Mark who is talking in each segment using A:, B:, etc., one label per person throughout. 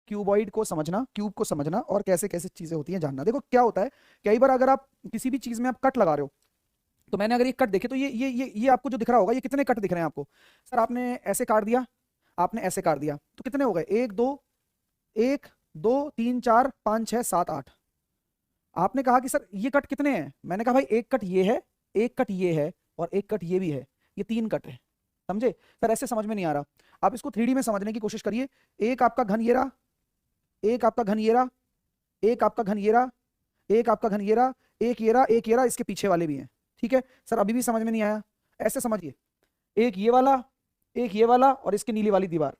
A: Cuboid को समझना, cube को समझना और कैसे कैसे चीजें होती हैं जानना। देखो क्या होता है, कई बार अगर आप किसी भी चीज में आप कट लगा रहे हो, तो मैंने अगर ये कट देखे तो ये आपको जो दिख रहा होगा, ये कितने कट दिख रहे हैं आपको? सर आपने ऐसे काट दिया, आपने ऐसे काट दिया, तो कितने हो गए? एक दो तीन चार पाँच छः सात आठ। आपने कहा कि सर ये कट कितने हैं? मैंने कहा भाई एक कट ये है, एक कट ये है और एक कट ये भी है, ये 3 कट है। समझे? सर ऐसे समझ में नहीं आ रहा, आप इसको 3D में समझने की कोशिश करिए। एक आपका घन ये रहा, एक आपका घन ये रहा, एक आपका घन ये रहा, एक आपका घन ये रहा, एक ये रहा, एक ये रहा, इसके पीछे वाले भी हैं। ठीक है सर, अभी भी समझ में नहीं आया? ऐसे समझिए, एक ये वाला, एक ये वाला और इसकी नीली वाली दीवार।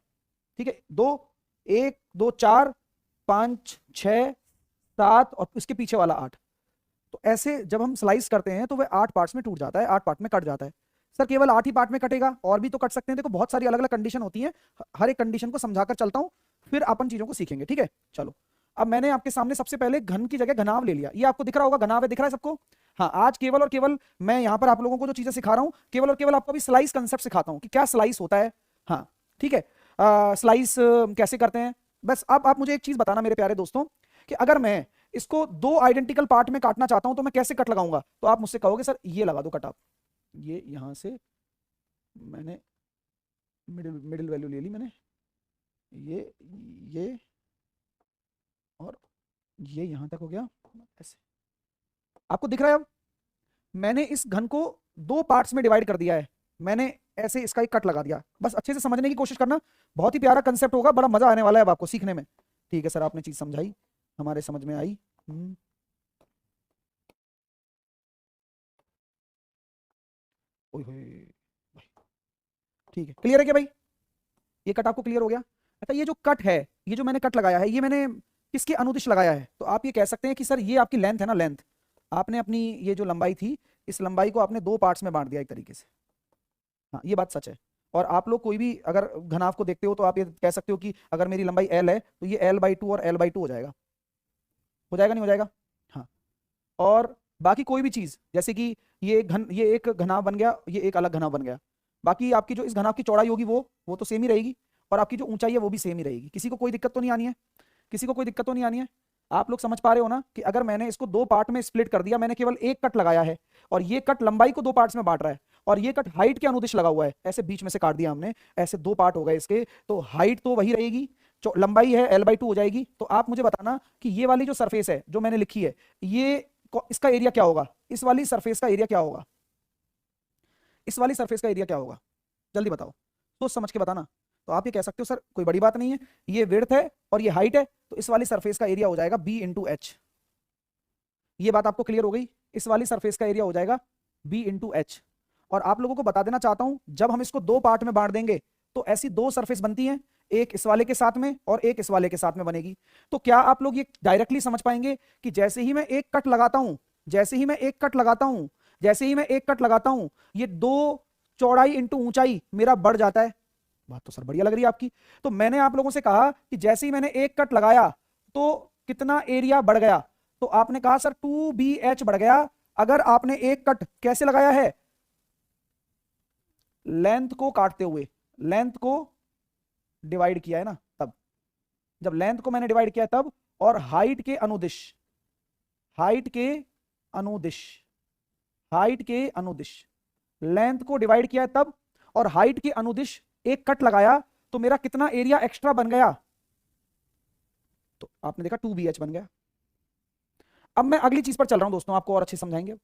A: ठीक है, दो, एक दो चार पाँच छः सात और इसके पीछे वाला 8। तो ऐसे जब हम स्लाइस करते हैं तो वह 8 पार्ट्स में टूट जाता है, 8 पार्ट में कट जाता है। सर केवल 8 ही पार्ट में कटेगा? और भी तो कट सकते हैं। देखो बहुत सारी अलग अलग कंडीशन होती है, हर एक कंडीशन को समझाकर चलता हूं, फिर अपन चीजों को सीखेंगे। ठीक है, चलो। अब मैंने आपके सामने सबसे पहले घन की जगह घनाव ले लिया। ये आपको दिख रहा होगा, घनाव है, दिख रहा है सबको? हाँ, आज केवल और केवल मैं यहाँ पर आप लोगों को जो चीजें सिखा रहा हूँ, केवल और केवल आपको अभी स्लाइस कंसेप्ट सिखाता हूँ कि क्या स्लाइस होता है। हाँ ठीक है, स्लाइस कैसे करते हैं। बस अब आप मुझे एक चीज बताना मेरे प्यारे दोस्तों, कि अगर मैं इसको 2 आइडेंटिकल पार्ट में काटना चाहता हूं तो मैं कैसे कट लगाऊंगा? तो आप मुझसे कहोगे सर ये लगा दो कट आप। ये यहां से मैंने मिडिल मिडिल वैल्यू ले ली मैंने, ये और ये यहां तक हो गया। ऐसे आपको दिख रहा है? अब मैंने इस घन को 2 पार्ट्स में डिवाइड कर दिया है, मैंने ऐसे इसका एक कट लगा दिया। बस अच्छे से समझने की कोशिश करना, बहुत ही प्यारा कंसेप्ट होगा, बड़ा मजा आने वाला है अब आपको सीखने में। ठीक है सर, आपने चीज समझाई, हमारे समझ में आई। ओए होए, ठीक है, क्लियर है क्या भाई? ये कट आपको क्लियर हो गया? अच्छा, ये जो कट है, ये जो मैंने कट लगाया है, ये मैंने किसके अनुदिश लगाया है? तो आप ये कह सकते हैं कि सर ये आपकी लेंथ है ना, लेंथ। आपने अपनी ये जो लंबाई थी, इस लंबाई को आपने 2 पार्ट्स में बांट दिया एक तरीके से। हाँ ये बात सच है। और आप लोग कोई भी अगर घनाभ को देखते हो तो आप ये कह सकते हो कि अगर मेरी लंबाई एल है तो ये L/2 और L/2 हो जाएगा। हो जाएगा नहीं हो जाएगा? हाँ। और बाकी कोई भी चीज, जैसे कि ये एक घनाभ बन गया, ये एक अलग घनाभ बन गया। बाकी आपकी जो इस घनाभ की चौड़ाई होगी वो तो सेम ही रहेगी, और आपकी जो ऊंचाई है वो भी सेम ही रहेगी। किसी को कोई दिक्कत तो नहीं आनी है? किसी को कोई दिक्कत तो नहीं आनी है? आप लोग समझ पा रहे हो ना कि अगर मैंने इसको 2 पार्ट में स्प्लिट कर दिया, मैंने केवल एक कट लगाया है और ये कट लंबाई को 2 पार्ट्स में बांट रहा है, और ये कट हाइट के अनुदिश लगा हुआ है, ऐसे बीच में से काट दिया हमने, ऐसे 2 पार्ट हो गए इसके, तो हाइट तो वही रहेगी, जो लंबाई है L/2 हो जाएगी। तो आप मुझे बताना कि ये वाली जो सरफेस है जो मैंने लिखी है, ये इसका एरिया क्या होगा? इस वाली सरफेस का एरिया क्या होगा? इस वाली सरफेस का एरिया क्या होगा? जल्दी बताओ, सोच समझ के बताना। तो आप ये कह सकते हो सर कोई बड़ी बात नहीं है, ये विड्थ है और ये हाइट है, तो इस वाली सरफेस का एरिया हो जाएगा B/H। ये बात आपको क्लियर हो गई? इस वाली सरफेस का एरिया हो जाएगा B/H। और आप लोगों को बता देना चाहता हूं, जब हम इसको 2 पार्ट में बांट देंगे तो ऐसी 2 सरफेस बनती हैं, एक इस वाले के साथ में और एक इस वाले के साथ में बनेगी। तो क्या आप लोग ये डायरेक्टली समझ पाएंगे कि जैसे ही मैं एक कट लगाता हूं, जैसे ही मैं एक कट लगाता हूं, जैसे ही मैं एक कट लगाता हूं, ये 2 चौड़ाई इंटू ऊंचाई मेरा बढ़ जाता है। बात तो सर बढ़िया लग रही है आपकी। तो मैंने आप लोगों से कहा कि जैसे ही मैंने एक कट लगाया तो कितना एरिया बढ़ गया? तो आपने कहा सर 2BH बढ़ गया। अगर आपने एक कट कैसे लगाया है? लेंथ को काटते हुए, लेंथ को डिवाइड किया है ना तब, जब लेंथ को मैंने डिवाइड किया तब, और हाइट के अनुदिश, हाइट के अनुदिश, हाइट के अनुदिश लेंथ को डिवाइड किया तब, और हाइट के अनुदिश एक कट लगाया, तो मेरा कितना एरिया एक्स्ट्रा बन गया? तो आपने देखा 2BH बन गया। अब मैं अगली चीज पर चल रहा हूं दोस्तों, आपको और अच्छे समझाएंगे।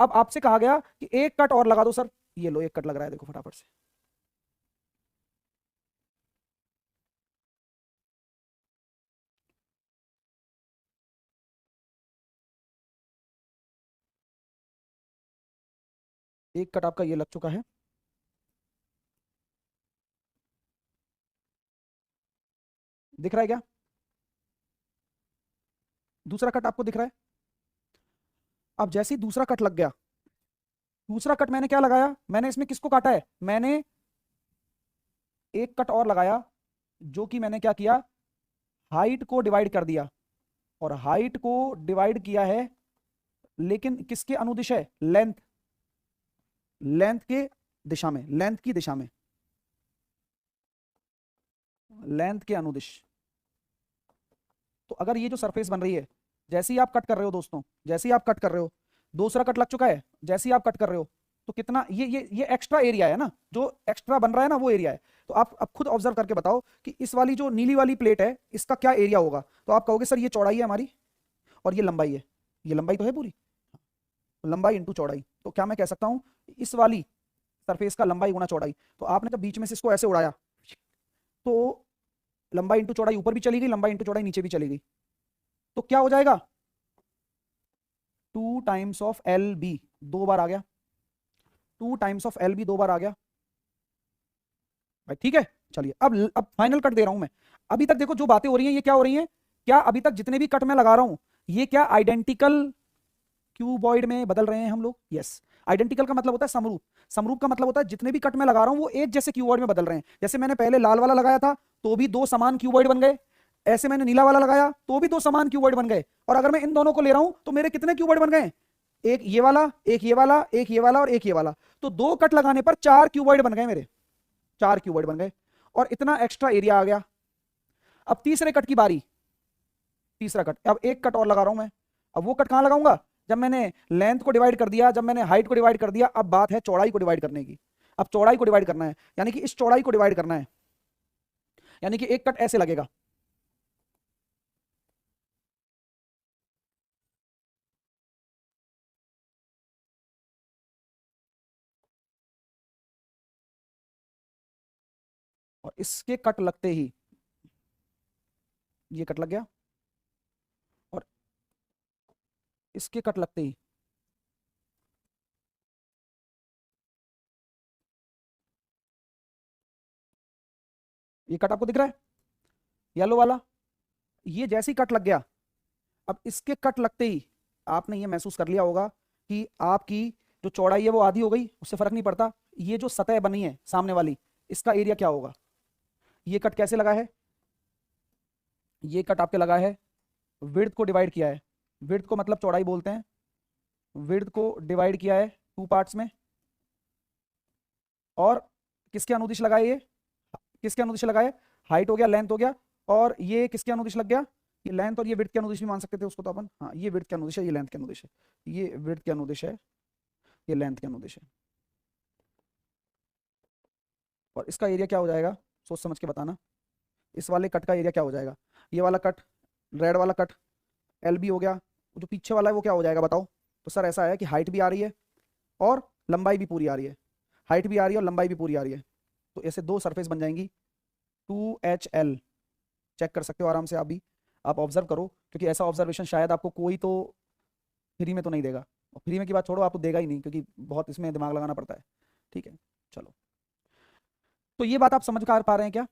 A: अब आपसे कहा गया कि एक कट और लगा दो सर। ये लो, एक कट लग रहा है, देखो फटाफट से। एक कट आपका ये लग चुका है, दिख रहा है क्या? दूसरा कट आपको दिख रहा है? अब जैसे ही दूसरा कट लग गया, दूसरा कट मैंने क्या लगाया? मैंने इसमें किसको काटा है? मैंने एक कट और लगाया, जो कि मैंने क्या किया? हाइट को डिवाइड कर दिया, और हाइट को डिवाइड किया है, लेकिन किसके अनुदिश है? लेंथ, लेंथ के दिशा में, लेंथ की दिशा में, लेंथ के अनुदिश। तो अगर ये जो सरफेस बन रही है, जैसे ही आप कट कर रहे हो दोस्तों, जैसे ही आप कट कर रहे हो, दूसरा कट लग चुका है, जैसे ही आप कट कर रहे हो, तो कितना ये एक्स्ट्रा एरिया है ना, जो एक्स्ट्रा बन रहा है ना वो एरिया है। तो आप अब खुद ऑब्जर्व करके बताओ कि इस वाली जो नीली वाली प्लेट है इसका क्या एरिया होगा। तो आप कहोगे सर ये चौड़ाई है हमारी और ये लंबाई है, ये लंबाई तो है पूरी, लंबाई इंटू चौड़ाई। तो क्या मैं कह सकता हूं इस वाली सरफेस का लंबाई गुना चौड़ाई। तो आपने जब बीच में से इसको ऐसे उड़ाया तो लंबाई इंटू चौड़ाई ऊपर भी चली गई, लंबाई इंटू चौड़ाई नीचे भी चली गई, तो क्या हो जाएगा 2 टाइम्स ऑफ एल बी, 2 बार आ गया, 2 टाइम्स ऑफ एल बी 2 बार आ गया भाई, ठीक है। चलिए अब फाइनल कट दे रहा हूं मैं। अभी तक देखो जो बातें हो रही हैं ये क्या हो रही हैं, क्या अभी तक जितने भी कट मैं लगा रहा हूं ये क्या आइडेंटिकल क्यूबॉइड में बदल रहे हैं हम लोग? यस। आइडेंटिकल का मतलब होता है समरूप, समरूप का मतलब होता है जितने भी कट मैं लगा रहा हूं वो एक जैसे क्यूबॉइड में बदल रहे हैं। जैसे मैंने पहले लाल वाला लगाया था तो भी 2 समान क्यूबॉइड बन गए, ऐसे मैंने नीला वाला लगाया तो भी 2 समान क्यूबॉइड बन गए, और अगर मैं इन दोनों को ले रहा हूं तो मेरे कितने क्यूबॉइड बन गए, एक ये वाला, एक ये वाला, एक ये वाला और एक ये वाला। तो 2 कट लगाने पर 4 क्यूबॉइड बन गए मेरे, 4 क्यूबॉइड बन गए, और इतना एक्स्ट्रा एरिया आ गया। अब तीसरे कट की बारी, तीसरा कट, अब एक कट और लगा रहा हूं मैं। अब वो कट कहां लगाऊंगा, जब मैंने लेंथ को डिवाइड कर दिया, जब मैंने हाइट को डिवाइड कर दिया, अब बात है चौड़ाई को डिवाइड करने की। अब चौड़ाई को डिवाइड करना है, यानी कि इस चौड़ाई को डिवाइड करना है, यानी कि एक कट ऐसे लगेगा, और इसके कट लगते ही ये कट लग गया, और इसके कट लगते ही ये कट आपको दिख रहा है येलो वाला, ये जैसे ही कट लग गया, अब इसके कट लगते ही आपने ये महसूस कर लिया होगा कि आपकी जो चौड़ाई है वो आधी हो गई, उससे फर्क नहीं पड़ता। ये जो सतह बनी है सामने वाली, इसका एरिया क्या होगा, ये कट कैसे लगा है, ये कट आपके लगा है, विड्थ को डिवाइड किया है, विड्थ को मतलब चौड़ाई बोलते हैं, विड्थ को डिवाइड किया है 2 पार्ट्स में, और किसके अनुदिश लगाए, ये किसके अनुदिश लगाए, हाइट हो गया, लेंथ हो गया, और ये किसके अनुदिश लग गया, ये लेंथ और ये विड्थ के अनुदिश भी मान सकते थे उसको तो अपन, हाँ ये विड्थ के अनुदिश है, ये लेंथ के अनुदिश है, ये विड्थ के अनुदिश है, ये लेंथ के अनुदिश है। और इसका एरिया क्या हो जाएगा, सोच समझ के बताना, इस वाले कट का एरिया क्या हो जाएगा, ये वाला कट, रेड वाला कट एल बी हो गया, जो पीछे वाला है वो क्या हो जाएगा बताओ। तो सर ऐसा है कि हाइट भी आ रही है और लंबाई भी पूरी आ रही है, हाइट भी आ रही है और लंबाई भी पूरी आ रही है, तो ऐसे 2 सरफेस बन जाएंगी 2HL। चेक कर सकते हो आराम से आप भी, आप ऑब्जर्व करो, क्योंकि ऐसा ऑब्जर्वेशन शायद आपको कोई तो फ्री में तो नहीं देगा, और फ्री में की बात छोड़ो, आपको देगा ही नहीं, क्योंकि बहुत इसमें दिमाग लगाना पड़ता है। ठीक है, चलो, तो ये बात आप समझ कर पा रहे हैं क्या,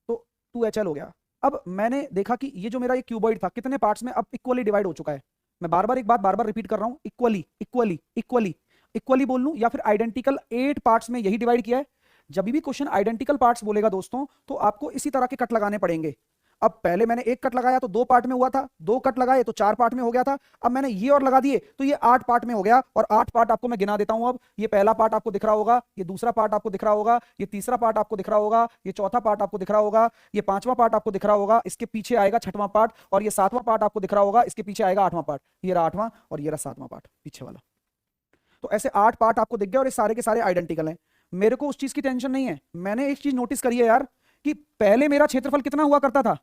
A: तो 2HL हो गया। अब मैंने देखा कि ये जो मेरा ये क्यूबॉइड था कितने पार्ट्स में अब इक्वली डिवाइड हो चुका है। मैं बार बार एक बात बार बार रिपीट कर रहा हूं, इक्वली इक्वली इक्वली इक्वली बोल लूं या फिर आइडेंटिकल 8 पार्ट्स में यही डिवाइड किया है। जब भी क्वेश्चन आइडेंटिकल पार्ट्स बोलेगा दोस्तों तो आपको इसी तरह के कट लगाने पड़ेंगे। अब पहले मैंने एक कट लगाया तो 2 पार्ट में हुआ था, 2 कट लगाए तो 4 पार्ट में हो गया था, अब मैंने ये और लगा दिए तो ये 8 पार्ट में हो गया, और 8 पार्ट आपको मैं गिना देता हूं। अब ये पहला पार्ट आपको दिख रहा होगा, ये दूसरा पार्ट आपको दिख रहा होगा, ये तीसरा पार्ट आपको दिख रहा होगा, ये चौथा पार्ट आपको दिख रहा होगा, ये 5वां पार्ट आपको दिख रहा होगा, इसके पीछे आएगा 6वां पार्ट, और ये 7वां पार्ट आपको दिख रहा होगा, इसके पीछे आएगा 8वां पार्ट, ये रहा 8वां और ये रहा 7वां पार्ट पीछे वाला। तो ऐसे 8 पार्ट आपको दिख गए और ये सारे के सारे आइडेंटिकल हैं। मेरे को उस चीज की टेंशन नहीं है, मैंने एक चीज नोटिस करी है यार, कि पहले मेरा क्षेत्रफल कितना हुआ करता था,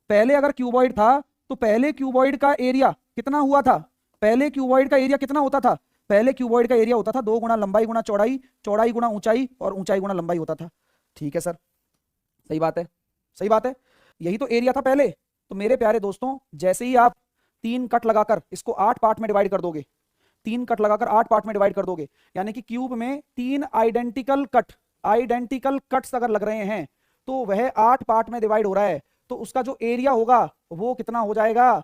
A: पहले अगर क्यूबॉइड था तो पहले क्यूबॉइड का एरिया कितना हुआ था, पहले क्यूबॉइड का एरिया कितना होता था, पहले क्यूबॉइड का एरिया होता था 2 गुना लंबाई गुना चौड़ाई, चौड़ाई गुना ऊंचाई और ऊंचाई गुना लंबाई होता था। ठीक है सर, सही बात है, सही बात है, यही तो एरिया था पहले। तो मेरे प्यारे दोस्तों, जैसे ही आप 3 कट लगाकर इसको 8 पार्ट में डिवाइड कर दोगे, 3 कट लगाकर 8 पार्ट में डिवाइड कर दोगे, यानी कि क्यूब में 3 आइडेंटिकल कट्स अगर लग रहे हैं तो वह 8 पार्ट में डिवाइड हो रहा है, तो उसका जो एरिया होगा वो कितना हो जाएगा।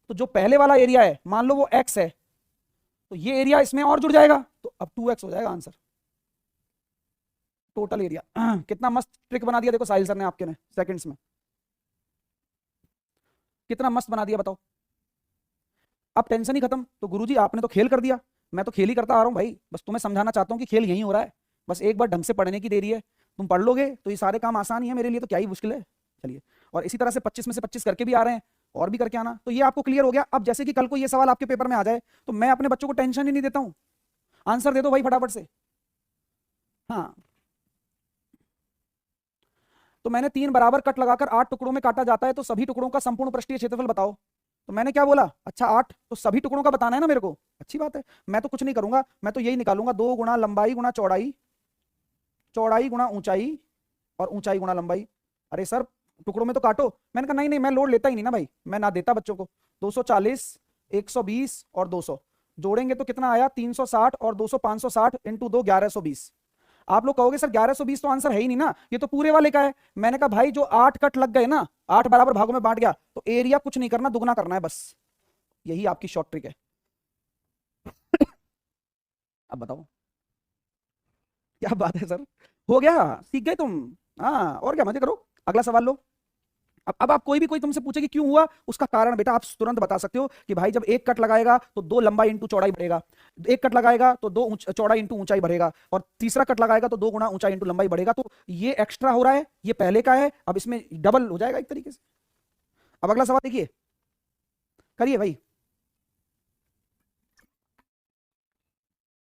A: तो जो पहले वाला एरिया है मान लो वो x है, तो ये एरिया इसमें और जुड़ जाएगा, तो अब 2x हो जाएगा आंसर, टोटल एरिया। कितना मस्त ट्रिक बना दिया देखो साहिल सर ने आपके ने सेकंड्स में, कितना मस्त बना दिया बताओ। अब टेंशन ही खत्म। तो गुरुजी आपने तो खेल कर दिया, मैं तो खेल ही करता आ रहा हूं भाई, बस तुम्हें समझाना चाहता हूं कि खेल यही हो रहा है, बस एक बार ढंग से पढ़ने की देरी है, तुम पढ़ लोगे तो ये सारे काम आसान ही है मेरे लिए, तो क्या ही मुश्किल है। चलिए, और इसी तरह से 25 में से 25 करके भी आ रहे हैं, और भी करके आना। तो ये आपको क्लियर हो गया। अब जैसे कि कल को ये सवाल आपके पेपर में आ जाए तो मैं अपने बच्चों को टेंशन ही नहीं देता हूं, आंसर दे दो भाई फटाफट से। हाँ, तो मैंने 3 बराबर कट लगाकर 8 टुकड़ों में काटा जाता है, तो सभी टुकड़ों का संपूर्ण पृष्ठीय क्षेत्रफल बताओ। तो मैंने क्या बोला, अच्छा 8, तो सभी टुकड़ों का बताना है ना मेरे को। अच्छी बात है, मैं तो कुछ नहीं करूंगा, मैं तो यही निकालूंगा 2 गुणा लंबाई गुणा चौड़ाई, चौड़ाई गुणा ऊंचाई, और ऊंचाई गुणा लंबाई। अरे सर टुकड़ों में तो काटो। मैंने कहा नहीं नहीं, मैं लोड लेता ही नहीं ना भाई, मैं ना देता बच्चों को। 240, 120 और 200 जोड़ेंगे तो कितना आया, 360 और 200 560 इंटू 2 1120। आप लोग कहोगे सर 1120 तो आंसर है ही नहीं ना, ये तो पूरे वाले का है। मैंने कहा भाई जो 8 कट लग गए ना, 8 बराबर भागों में बांट गया, तो एरिया कुछ नहीं करना, दुगना करना है बस। यही आपकी शॉर्ट ट्रिक है। अब बताओ, क्या बात है सर, हो गया, सीख गए तुम। हाँ और क्या, मजे करो। अगला सवाल लो। अब आप कोई तुमसे पूछे कि क्यों हुआ, उसका कारण बेटा आप तुरंत बता सकते हो कि भाई जब एक कट लगाएगा तो 2 लंबाई इंटू चौड़ाई बढ़ेगा, एक कट लगाएगा तो 2 चौड़ाई इंटू ऊंचाई बढ़ेगा, और तीसरा कट लगाएगा तो 2 गुना ऊंचाई इंटू लंबाई बढ़ेगा। तो ये एक्स्ट्रा हो रहा है, ये पहले का है, अब इसमें डबल हो जाएगा एक तरीके से। अब अगला सवाल देखिए, करिए भाई।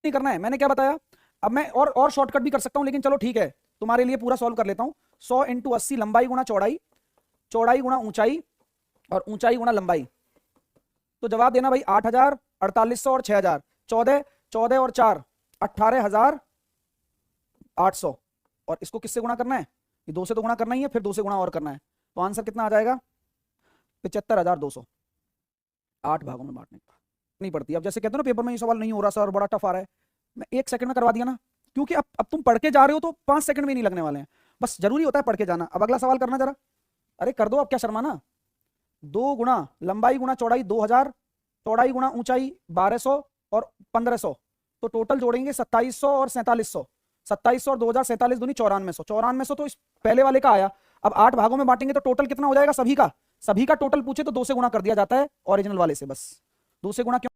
A: नहीं करना है, मैंने क्या बताया। अब मैं और शॉर्टकट भी कर सकता हूं, लेकिन चलो ठीक है, तुम्हारे लिए पूरा सॉल्व कर लेता हूं। 100 इंटू 80 लंबाई गुणा चौड़ाई, चौड़ाई गुणा ऊंचाई, और ऊंचाई गुणा लंबाई। तो जवाब देना भाई 8000, 4800 और 6000। 14, 14 और 4 18800, और इसको किससे गुणा करना है, ये 2 से तो गुणा करना ही है, फिर 2 से गुणा और करना है। तो आंसर कितना आ जाएगा, 75200। 8 भागों में बांटने का नहीं पड़ती। अब जैसे कहते हो ना पेपर में ये सवाल नहीं हो रहा सर, बड़ा टफ आ रहा है, मैं 1 सेकंड में करवा दिया ना, क्योंकि अब तुम पढ़ के जा रहे हो तो 5 सेकंड में नहीं लगने वाले हैं, बस जरूरी होता है पढ़ के जाना। अब अगला सवाल करना जरा। अरे कर दो, अब क्या शर्माना। 2 गुणा लंबाई गुणा चौड़ाई 2000, चौड़ाई गुणा ऊंचाई 1200 और 1500, तो टोटल जोड़ेंगे 2700 और 4700। 2700 और 2000 47 दूनी 9400। 9400 तो इस पहले वाले का आया। अब 8 भागों में बांटेंगे तो टोटल कितना हो जाएगा, सभी का टोटल पूछे तो 2 से गुणा कर दिया जाता है ओरिजिनल वाले से, बस 2 से गुणा क्यों